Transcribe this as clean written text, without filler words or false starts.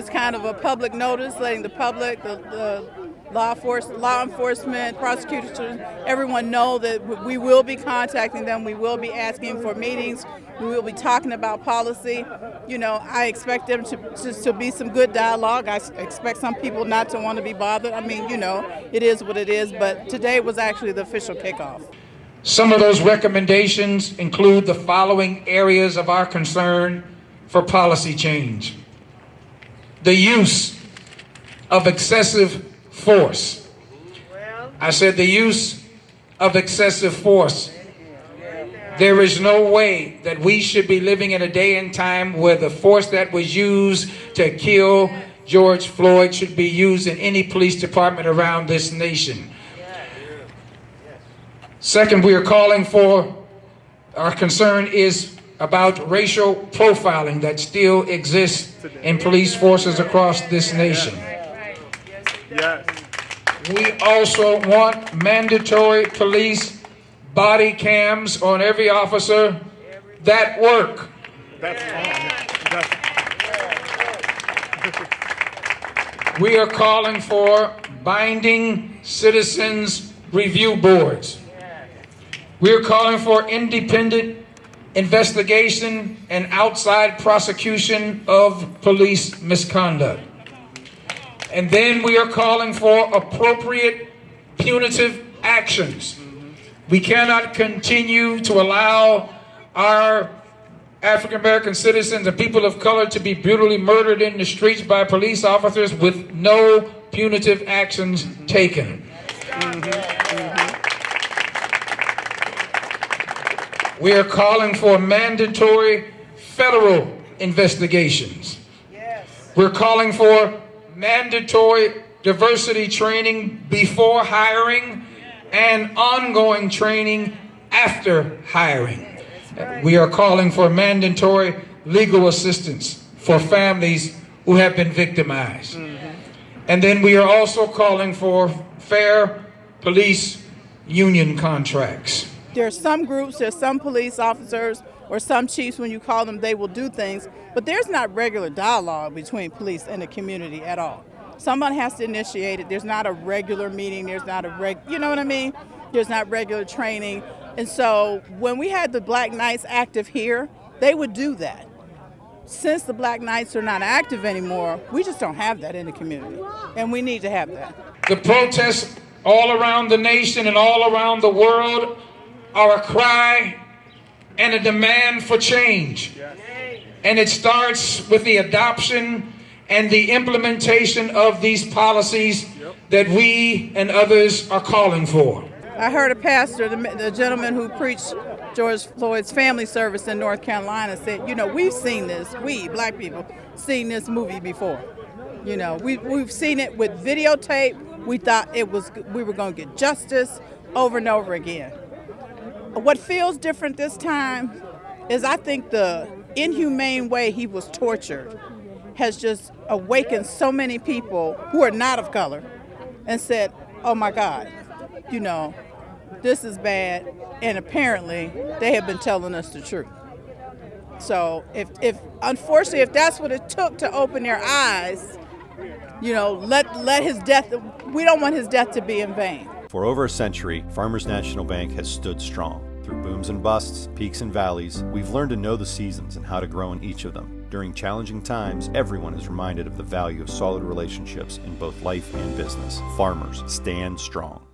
It's kind of a public notice, letting the public, the law enforcement, prosecutors, everyone know that we will be contacting them. We will be asking for meetings. We will be talking about policy. You know, I expect them to be some good dialogue. I expect some people not to want to be bothered. I mean, you know, it is what it is, but today was actually the official kickoff. Some of those recommendations include the following areas of our concern for policy change. The use of excessive force. I said the use of excessive force. There is no way that we should be living in a day and time where the force that was used to kill George Floyd should be used in any police department around this nation. Second, we are calling for, our concern is about racial profiling that still exists in police forces across this nation. We also want mandatory police body cams on every officer that work. We are calling for binding citizens review boards. We are calling for independent investigation and outside prosecution of police misconduct. And then we are calling for appropriate punitive actions. We cannot continue to allow our African American citizens and people of color to be brutally murdered in the streets by police officers with no punitive actions taken. We are calling for mandatory federal investigations. We're calling for mandatory diversity training before hiring and ongoing training after hiring. We are calling for mandatory legal assistance for families who have been victimized. And then we are also calling for fair police union contracts. There are some groups, there's some police officers or some chiefs, when you call them, they will do things, but there's not regular dialogue between police and the community at all. Someone has to initiate it. There's not a regular meeting. There's not you know what I mean? There's not regular training. And so when we had the Black Knights active here, they would do that. Since the Black Knights are not active anymore, we just don't have that in the community. And we need to have that. The protests all around the nation and all around the world are a cry and a demand for change. And it starts with the adoption and the implementation of these policies that we and others are calling for. I heard a pastor, the gentleman who preached George Floyd's family service in North Carolina, said, you know, we've seen this, we, black people, seen this movie before. You know, we've seen it with videotape. We thought we were going to get justice over and over again. What feels different this time is I think the inhumane way he was tortured has just awakened so many people who are not of color and said, oh my God, you know, this is bad. And apparently they have been telling us the truth. So unfortunately, if that's what it took to open their eyes, you know, let his death, we don't want his death to be in vain. For over a century, Farmers National Bank has stood strong. Through booms and busts, peaks and valleys, we've learned to know the seasons and how to grow in each of them. During challenging times, everyone is reminded of the value of solid relationships in both life and business. Farmers, stand strong.